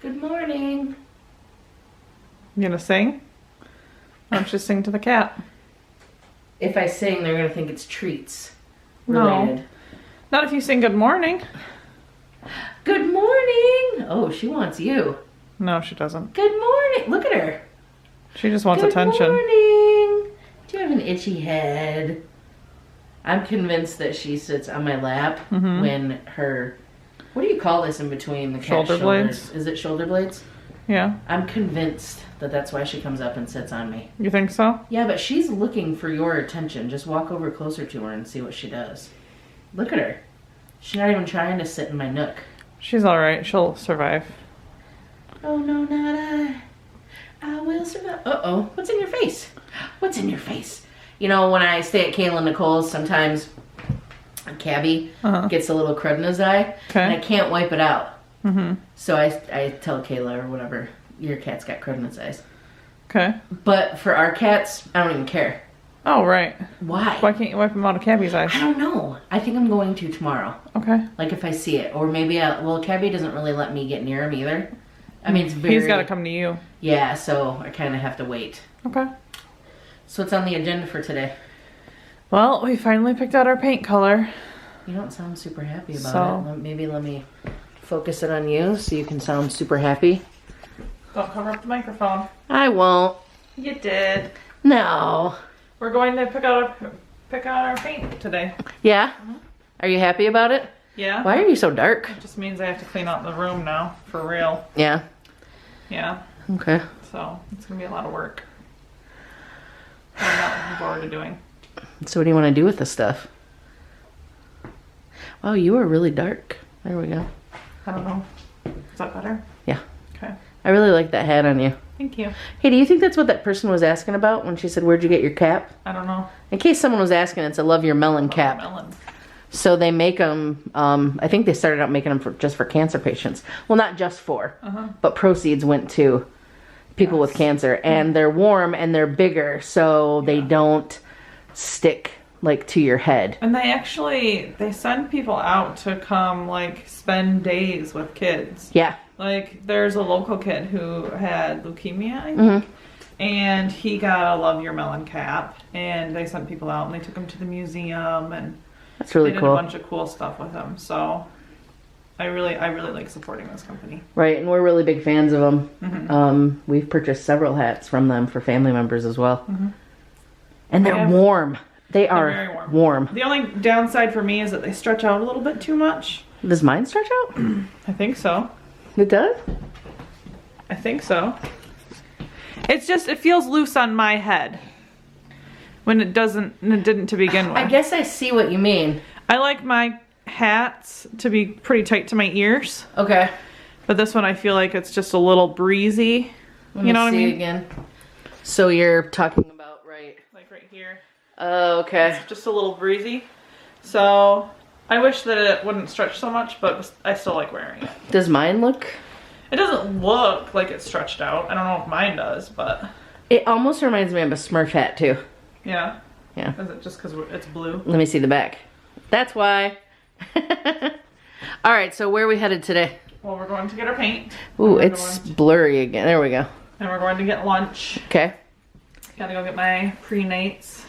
Good morning. You gonna sing? Why don't you sing to the cat? If I sing, they're gonna think it's treats No. related. Not if you sing good morning. Good morning. Oh, she wants you. No, she doesn't. Good morning. Look at her. She just wants Good attention. morning. Do you have an itchy head? I'm convinced that she sits on my lap when her... What do you call this in between the cat's Shoulder shoulders? blades? Is it shoulder blades? Yeah. I'm convinced that that's why she comes up and sits on me. You think so? Yeah, but she's looking for your attention. Just walk over closer to her and see what she does. Look at her. She's not even trying to sit in my nook. She's alright. She'll survive. Oh, no, not I. I will survive. Uh-oh. What's in your face? What's in your face? You know, when I stay at Kayla and Nicole's, sometimes Cabby gets a little crud in his eye. Okay. And I can't wipe it out. So I tell Kayla or whatever, your cat's got crud in its eyes. Okay. But for our cats, I don't even care. Oh, right. Why? Why can't you wipe them out of Cabby's eyes? I don't know. I think I'm going to tomorrow. Okay. Like if I see it. Or maybe well, Cabby doesn't really let me get near him either. I mean, it's very... He's got to come to you. Yeah, so I kind of have to wait. Okay. So what's on the agenda for today? Well, we finally picked out our paint color. You don't sound super happy about it. Maybe let me focus it on you so you can sound super happy. Don't cover up the microphone. I won't. You did. No. We're going to pick out our paint today. Yeah? Are you happy about it? Yeah. Why are you so dark? It just means I have to clean out the room now, for real. Yeah. Yeah. Okay. So, it's going to be a lot of work. I'm not looking forward to doing. So what do you want to do with this stuff? Wow, you are really dark. There we go. I don't know. Is that better? Yeah. Okay. I really like that hat on you. Thank you. Hey, do you think that's what that person was asking about when she said, where'd you get your cap? I don't know. In case someone was asking, it's a Love Your Melon cap. Melon. So they make them, I think they started out making them just for cancer patients. Well, not just for, but proceeds went to people with cancer. And they're warm and they're bigger, so they don't stick like to your head. And they send people out to come like spend days with kids. Yeah. Like there's a local kid who had leukemia, I think. And he got a Love Your Melon cap. And they sent people out and they took him to the museum and That's really they did cool. a bunch of cool stuff with him. So I really like supporting this company. Right, and we're really big fans of them. We've purchased several hats from them for family members as well. And they're warm. They're very warm. The only downside for me is that they stretch out a little bit too much. Does mine stretch out? I think so. It does? I think so. It's just, it feels loose on my head. When it didn't to begin with. I guess I see what you mean. I like my hats to be pretty tight to my ears. Okay. But this one I feel like it's just a little breezy. Let me you know what I see mean? again. So you're talking about right. Like right here. Oh, okay. It's just a little breezy. So I wish that it wouldn't stretch so much, but I still like wearing it. Does mine look? It doesn't look like it's stretched out. I don't know if mine does, but... It almost reminds me of a Smurf hat too. Yeah? Yeah. Is it just because it's blue? Let me see the back. That's why. Alright, so where are we headed today? Well, we're going to get our paint. Ooh, it's blurry again. There we go. And we're going to get lunch. Okay. Gotta go get my prenates.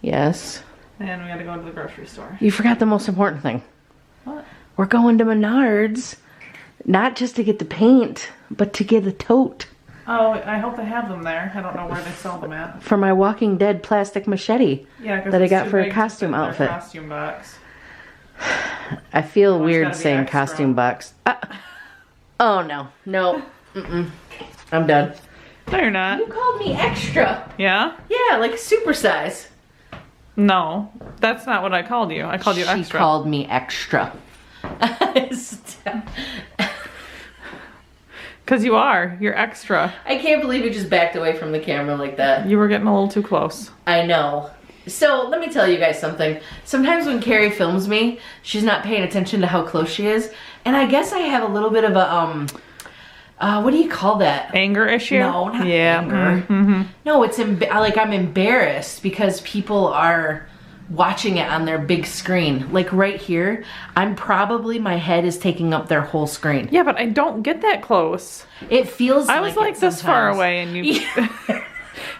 Yes. And we gotta go to the grocery store. You forgot the most important thing. What? We're going to Menards. Not just to get the paint, but to get a tote. Oh, I hope they have them there. I don't know where they sell them at. For my Walking Dead plastic machete. Yeah, that I got for a costume outfit. Costume box. I feel One's weird gotta be saying extra. costume box. Oh no. No. I'm done. No, you're not. You called me extra. Yeah? Yeah, like super size. No, that's not what I called you. I called you She extra. called me extra. Because you are. You're extra. I can't believe you just backed away from the camera like that. You were getting a little too close. I know. So let me tell you guys something. Sometimes when Cari films me, she's not paying attention to how close she is. And I guess I have a little bit of a, what do you call that? Anger issue? No, not anger. No, it's like I'm embarrassed because people are watching it on their big screen. Like right here, my head is taking up their whole screen. Yeah, but I don't get that close. It feels I was like this far away and you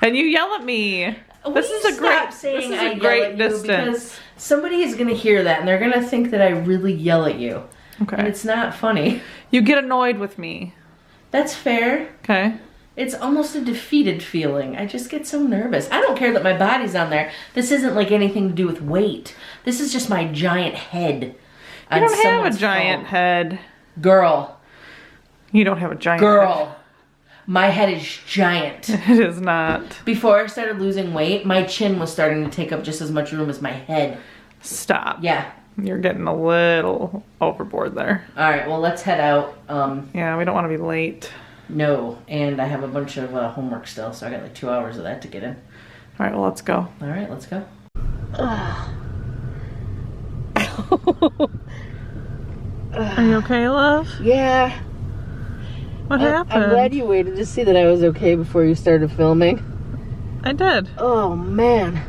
and you yell at me. This is a great distance. Because somebody is gonna hear that and they're gonna think that I really yell at you. Okay. And it's not funny. You get annoyed with me. That's fair. Okay. It's almost a defeated feeling. I just get so nervous. I don't care that my body's on there. This isn't like anything to do with weight. This is just my giant head. You don't have a giant head. Girl. You don't have a giant Girl. head. My head is giant. It is not. Before I started losing weight, my chin was starting to take up just as much room as my head. Stop. Yeah. You're getting a little overboard there. All right, well, let's head out. Yeah, we don't want to be late. No, and I have a bunch of homework still, so I got like 2 hours of that to get in. All right, well, let's go. All right, let's go. Are you okay, love? Yeah. What happened? I'm glad you waited to see that I was okay before you started filming. I did. Oh, man.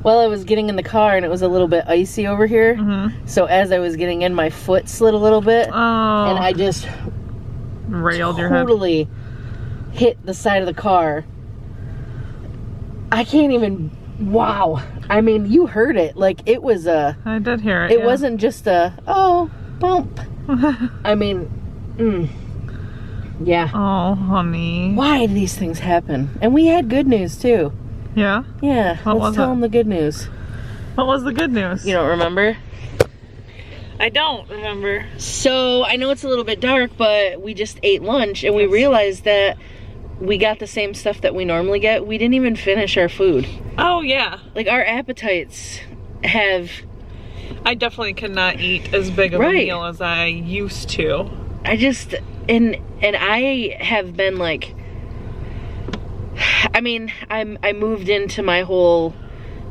Well, I was getting in the car and it was a little bit icy over here. Mm-hmm. So as I was getting in, my foot slid a little bit. Oh. And I just railed your head. Totally hit the side of the car. I can't even, wow. I mean, you heard it. Like, it was a... I did hear it, It wasn't just a, oh, bump. I mean, yeah. Oh, honey. Why do these things happen? And we had good news, too. Yeah? Yeah, let's tell them the good news. What was the good news? You don't remember? I don't remember. So, I know it's a little bit dark, but we just ate lunch and we realized that we got the same stuff that we normally get. We didn't even finish our food. Oh, yeah. Like, our appetites have... I definitely cannot eat as big of a meal as I used to. I just... And I have been like... I mean, I moved into my whole,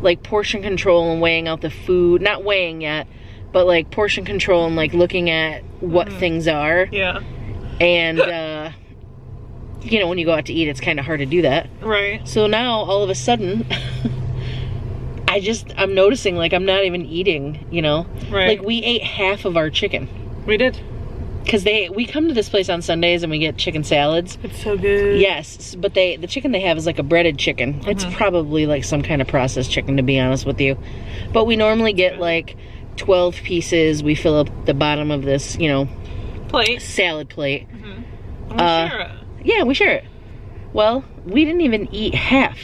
like, portion control and weighing out the food. Not weighing yet, but, like, portion control and, like, looking at what things are. Yeah. And, you know, when you go out to eat, it's kind of hard to do that. Right. So now, all of a sudden, I'm noticing, like, I'm not even eating, you know? Right. Like, we ate half of our chicken. We did. Because we come to this place on Sundays and we get chicken salads. It's so good. Yes, but the chicken they have is like a breaded chicken. It's probably like some kind of processed chicken, to be honest with you. But we normally get like 12 pieces. We fill up the bottom of this, you know, salad plate. We share it. Yeah, we share it. Well, we didn't even eat half.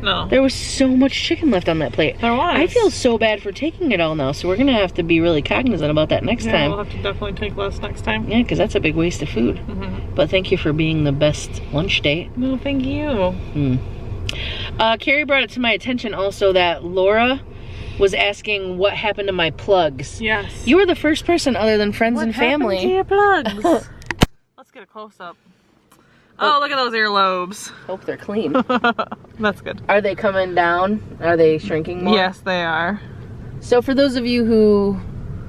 No. There was so much chicken left on that plate. There was. I feel so bad for taking it all now, so we're going to have to be really cognizant about that next time. We'll have to definitely take less next time. Yeah, because that's a big waste of food. But thank you for being the best lunch date. No, thank you. Carrie brought it to my attention also that Laura was asking what happened to my plugs. Yes. You were the first person other than friends and family. What happened to your plugs? Let's get a close-up. Oh, look at those earlobes. Hope they're clean. That's good. Are they coming down? Are they shrinking more? Yes, they are. So for those of you who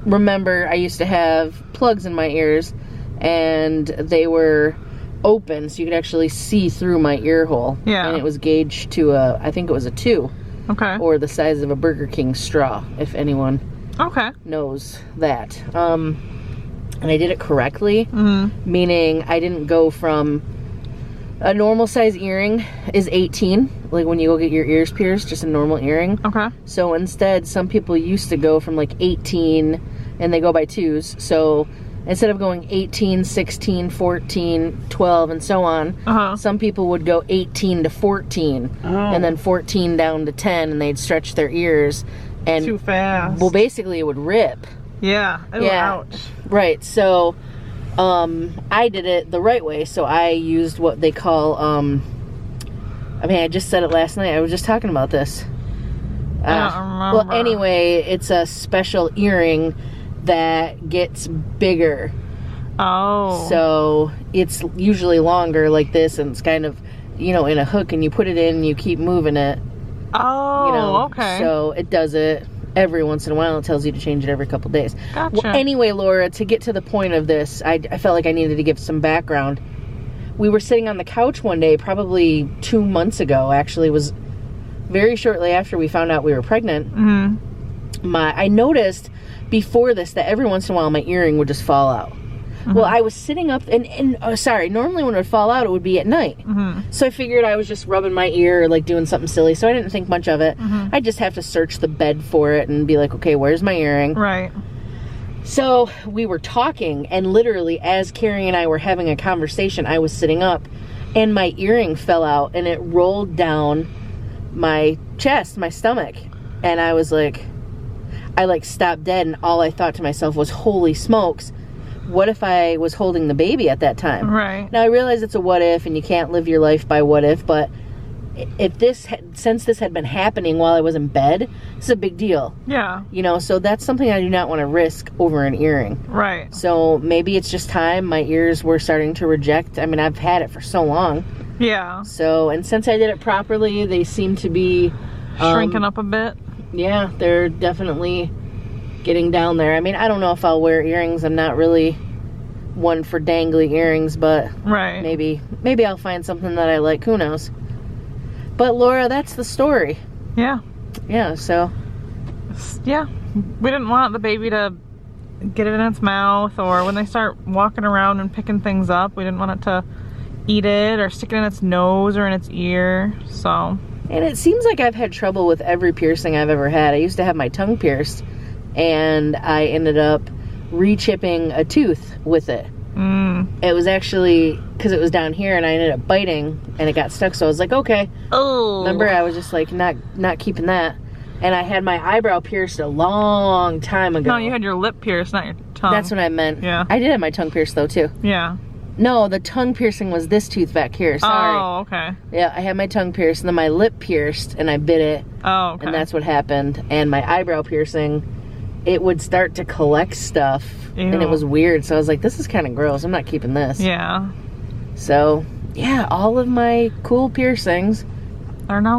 remember, I used to have plugs in my ears and they were open so you could actually see through my ear hole. Yeah. And it was gauged to I think it was a 2. Okay. Or the size of a Burger King straw, if anyone knows that. And I did it correctly, meaning I didn't go from... A normal size earring is 18, like when you go get your ears pierced, just a normal earring. Okay. So instead, some people used to go from like 18, and they go by 2s. So instead of going 18, 16, 14, 12, and so on, some people would go 18 to 14, and then 14 down to 10, and they'd stretch their ears. And too fast. Well, basically it would rip. Yeah. Ouch. Right. So... I did it the right way, so I used what they call, I mean, I just said it last night, I was just talking about this. I don't remember. Well, anyway, it's a special earring that gets bigger. Oh. So, it's usually longer like this, and it's kind of, you know, in a hook, and you put it in, and you keep moving it. Oh, you know, okay. So, it does it every once in a while. It tells you to change it every couple days. Gotcha. Well, anyway, Laura, to get to the point of this, I felt like I needed to give some background. We were sitting on the couch one day, probably 2 months ago, actually. It was very shortly after we found out we were pregnant, I noticed before this that every once in a while my earring would just fall out. Well, I was sitting up and normally when it would fall out, it would be at night. So I figured I was just rubbing my ear or like doing something silly. So I didn't think much of it. I just have to search the bed for it and be like, okay, where's my earring? Right. So we were talking, and literally as Cari and I were having a conversation, I was sitting up and my earring fell out and it rolled down my chest, my stomach. And I was like, I like stopped dead, and all I thought to myself was, holy smokes, what if I was holding the baby at that time? Right. Now I realize it's a what if, and you can't live your life by what if, but since this had been happening while I was in bed, it's a big deal. Yeah. You know, so that's something I do not want to risk over an earring. Right. So maybe it's just time. My ears were starting to reject. I mean, I've had it for so long. Yeah. So, and since I did it properly, they seem to be shrinking up a bit. Yeah, they're definitely getting down there. I mean, I don't know if I'll wear earrings. I'm not really one for dangly earrings, but right. maybe I'll find something that I like. Who knows? But Laura, that's the story. Yeah. Yeah, so. Yeah. We didn't want the baby to get it in its mouth, or when they start walking around and picking things up, we didn't want it to eat it or stick it in its nose or in its ear, so. And it seems like I've had trouble with every piercing I've ever had. I used to have my tongue pierced, and I ended up re-chipping a tooth with it. It was actually because it was down here, and I ended up biting, and it got stuck. So I was like, okay. Oh. Remember, I was just like not keeping that. And I had my eyebrow pierced a long time ago. No, you had your lip pierced, not your tongue. That's what I meant. Yeah. I did have my tongue pierced though too. Yeah. No, the tongue piercing was this tooth back here. Sorry. Oh, okay. Yeah, I had my tongue pierced, and then my lip pierced, and I bit it. Oh, okay. And that's what happened. And my eyebrow piercing, it would start to collect stuff. Ew. And it was weird. So I was like, this is kind of gross. I'm not keeping this. Yeah. So, yeah, all of my cool piercings are now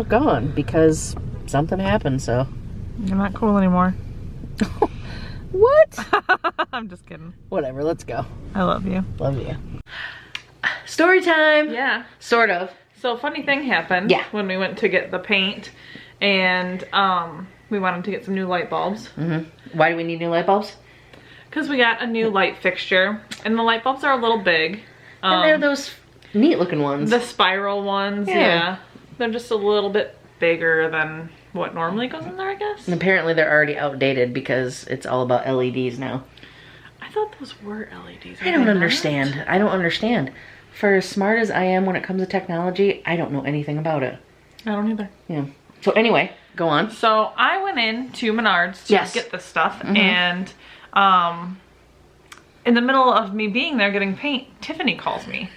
gone because something happened, so. You're not cool anymore. What? I'm just kidding. Whatever, let's go. I love you. Love you. Story time. Yeah. Sort of. So a funny thing happened when we went to get the paint, and we wanted to get some new light bulbs. Why do we need new light bulbs? Because we got a new light fixture, and the light bulbs are a little big. And they're those neat looking ones. The spiral ones, yeah. They're just a little bit bigger than what normally goes in there, I guess. And apparently they're already outdated because it's all about LEDs now. I thought those were LEDs. I don't understand. I don't understand. For as smart as I am when it comes to technology, I don't know anything about it. I don't either. Yeah. So anyway, go on. So I went in to Menards to get this stuff, and in the middle of me being there getting paint, Tiffany calls me.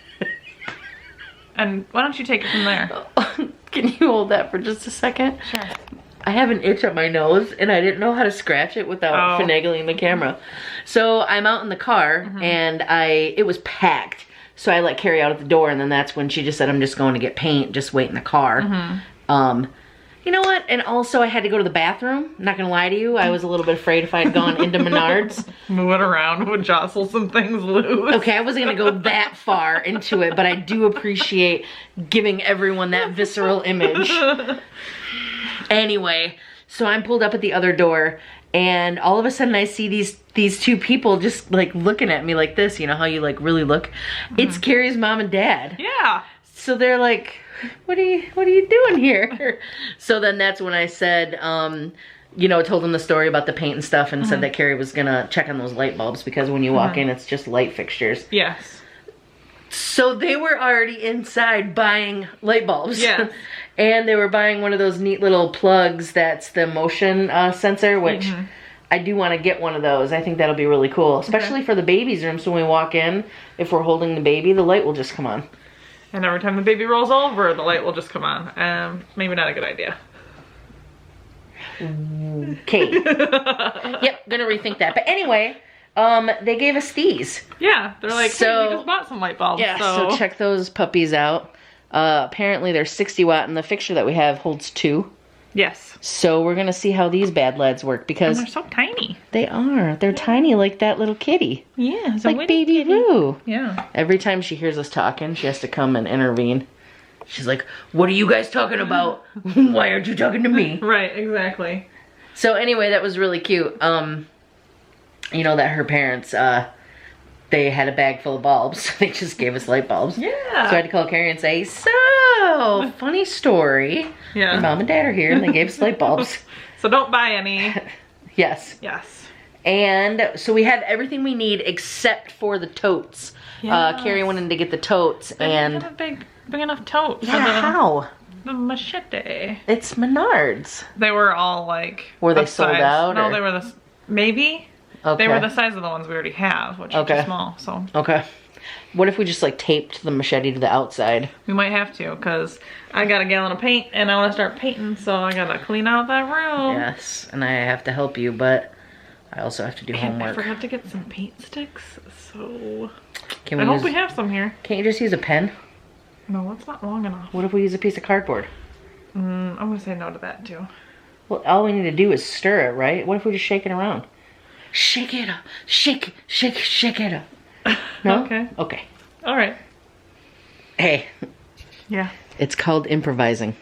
And why don't you take it from there? Can you hold that for just a second? Sure. I have an itch up my nose, and I didn't know how to scratch it without finagling the camera. So I'm out in the car, and it was packed. So I let Cari out at the door, and then that's when she just said, I'm just going to get paint, just wait in the car. You know what? And also I had to go to the bathroom. Not gonna lie to you, I was a little bit afraid if I had gone into Menards. Moving around would jostle some things loose. Okay, I wasn't gonna go that far into it, but I do appreciate giving everyone that visceral image. Anyway, so I'm pulled up at the other door, and all of a sudden I see these two people just like looking at me like this. You know how you like really look? It's Cari's mom and dad. Yeah. So they're like, what are you doing here? So then that's when I said, you know, told them the story about the paint and stuff, and said that Cari was gonna check on those light bulbs because when you walk in, it's just light fixtures. Yes. So they were already inside buying light bulbs. Yeah. And they were buying one of those neat little plugs that's the motion sensor, which I do want to get one of those. I think that'll be really cool, especially for the baby's room. So when we walk in, if we're holding the baby, the light will just come on. And every time the baby rolls over, the light will just come on. Maybe not a good idea. Okay. Yep, gonna rethink that. But anyway, they gave us these. Yeah, they're like, hey, we just bought some light bulbs. Yeah, so check those puppies out. Apparently they're 60 watt, and the fixture that we have holds 2. Yes. So we're gonna see how these bad lads work, because they're so tiny. They are. They're tiny like that little kitty. Yeah, it's like baby Roo. Yeah. Every time she hears us talking, she has to come and intervene. She's like, what are you guys talking about? Why aren't you talking to me? Right, exactly. So anyway, that was really cute. You know that her parents, they had a bag full of bulbs. They just gave us light bulbs. Yeah. So I had to call Cari and say, so, funny story. Yeah. My mom and dad are here and they gave us light bulbs. So don't buy any. Yes. Yes. And so we have everything we need except for the totes. Yes. Cari went in to get the totes and... Get a big enough tote. Yeah, how? The machete. It's Menards. They were all like... Were they sold out? No, or? they were the... Maybe. Okay. They were the size of the ones we already have, which are too small, so... Okay. What if we just like taped the machete to the outside? We might have to, because I got a gallon of paint and I want to start painting, so I gotta clean out that room. Yes, and I have to help you, but I also have to do homework. I forgot to get some paint sticks, so... I hope we have some here. Can't you just use a pen? No, it's not long enough. What if we use a piece of cardboard? I'm gonna say no to that, too. Well, all we need to do is stir it, right? What if we just shake it around? Shake it up. Shake it up. No? Okay. Okay. All right. Hey. Yeah. It's called improvising.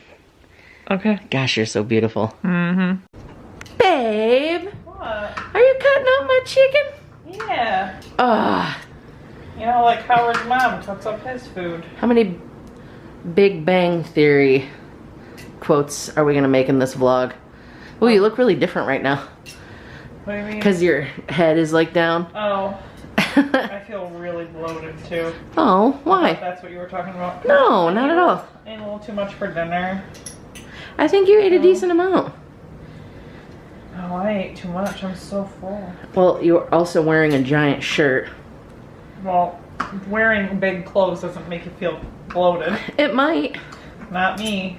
Okay. Gosh, you're so beautiful. Mm-hmm. Babe. What? Are you cutting up my chicken? Yeah. Ah. You know, like Howard's mom cooks up his food. How many Big Bang Theory quotes are we going to make in this vlog? Oh, you look really different right now. What do you mean? Because your head is like down. Oh. I feel really bloated too. Oh, why? That's what you were talking about? No, not at all. I ate a little too much for dinner. I think you ate a decent amount. Oh, I ate too much. I'm so full. Well, you're also wearing a giant shirt. Well, wearing big clothes doesn't make you feel bloated. It might. Not me.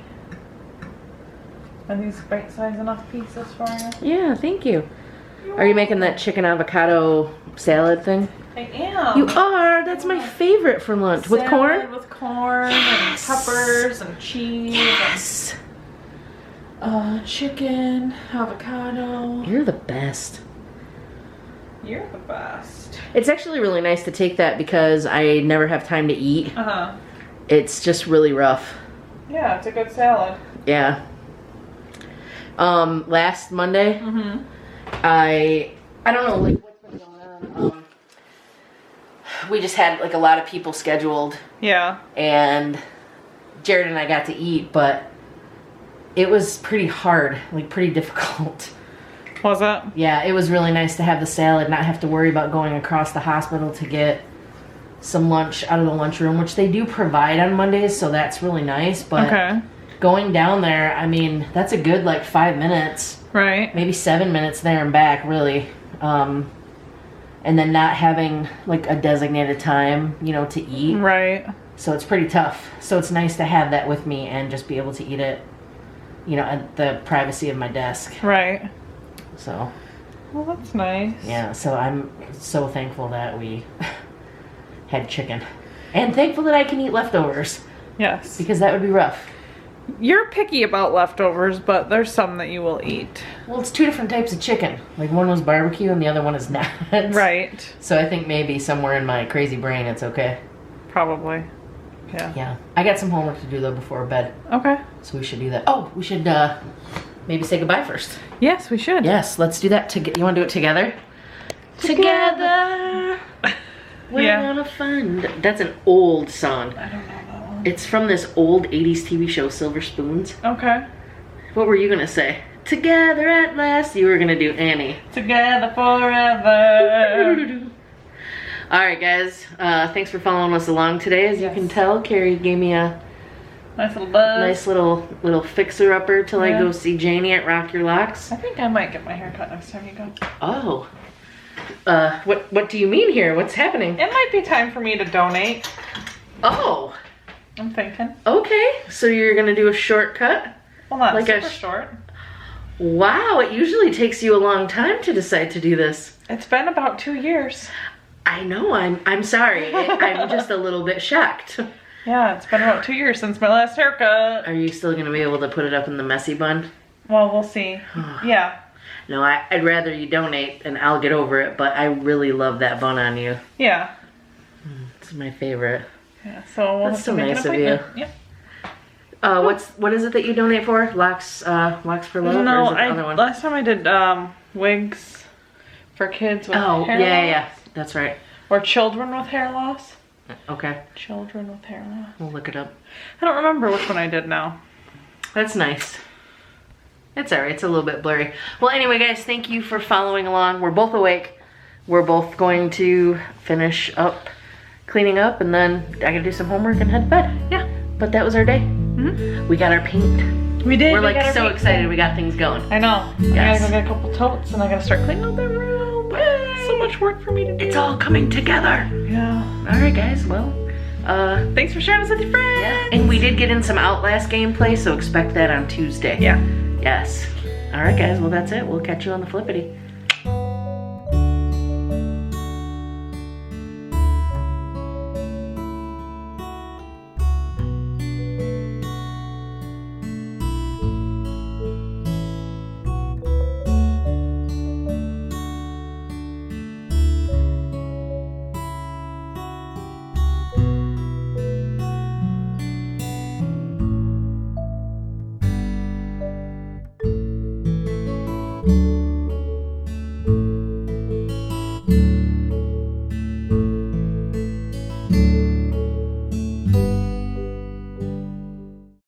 Are these bite-sized enough pieces for you? Yeah, thank you. Are you making that chicken avocado salad thing? I am. You are? That's my favorite for lunch. With corn? With corn Yes. and peppers and cheese. Yes. And chicken, avocado. You're the best. You're the best. It's actually really nice to take that because I never have time to eat. Uh-huh. It's just really rough. Yeah, it's a good salad. Yeah. Last Monday, I don't know, like, what's been going on. We just had, like, a lot of people scheduled. Yeah. And Jared and I got to eat, but it was pretty hard, like, pretty difficult. Was it? Yeah, it was really nice to have the salad, not have to worry about going across the hospital to get some lunch out of the lunchroom, which they do provide on Mondays, so that's really nice. But going down there, I mean, that's a good, like, 5 minutes. Right. Maybe 7 minutes there and back, really. And then not having, like, a designated time, you know, to eat. Right. So it's pretty tough. So it's nice to have that with me and just be able to eat it, you know, at the privacy of my desk. Right. So. Well, that's nice. Yeah, so I'm so thankful that we had chicken. And thankful that I can eat leftovers. Yes. Because that would be rough. You're picky about leftovers, but there's some that you will eat. Well, it's two different types of chicken. Like, one was barbecue and the other one is not. Right. So I think maybe somewhere in my crazy brain it's okay. Probably. Yeah. Yeah. I got some homework to do, though, before bed. Okay. So we should do that. Oh, we should maybe say goodbye first. Yes, we should. Yes, let's do that. You want to do it together? Together. We're gonna find... That's an old song. I don't know that one. It's from this old 80s TV show, Silver Spoons. Okay. What were you gonna say? Together at last. You were gonna do Annie. Together forever. Alright, guys. Thanks for following us along today. As you can tell, Cari gave me a nice little buzz. Nice little fixer-upper till I go see Janie at Rock Your Locks. I think I might get my hair cut next time you go. Oh. What do you mean here? What's happening? It might be time for me to donate. Oh. I'm thinking. Okay. So you're gonna do a shortcut? Well, not like super short. Wow, it usually takes you a long time to decide to do this. It's been about 2 years. I know, I'm sorry. I'm just a little bit shocked. Yeah, it's been about 2 years since my last haircut. Are you still gonna be able to put it up in the messy bun? Well, we'll see. Yeah. No, I'd rather you donate and I'll get over it, but I really love that bun on you. Yeah. It's my favorite. Yeah, so we'll That's have so to make nice an of you. appointment. Yep. What is it that you donate for? Locks for Love? No, or is it the other one? last time I did wigs for kids with hair loss. Yeah, that's right. Or children with hair loss. Okay. Children with hair loss. We'll look it up. I don't remember which one I did now. That's nice. It's alright, it's a little bit blurry. Well, anyway, guys, thank you for following along. We're both awake. We're both going to finish up cleaning up, and then I gotta do some homework and head to bed. Yeah. But that was our day. We got our paint. We did. We're like so excited we got things going. I know. Yes. I gotta go get a couple totes, and I gotta start cleaning up the room. So much work for me to do. It's all coming together. Yeah. Alright, guys, well, thanks for sharing this with your friends. yeah. And we did get in some Outlast gameplay, so expect that on Tuesday. Yeah. Yes. Alright, guys, well, that's it. We'll catch you on the flippity.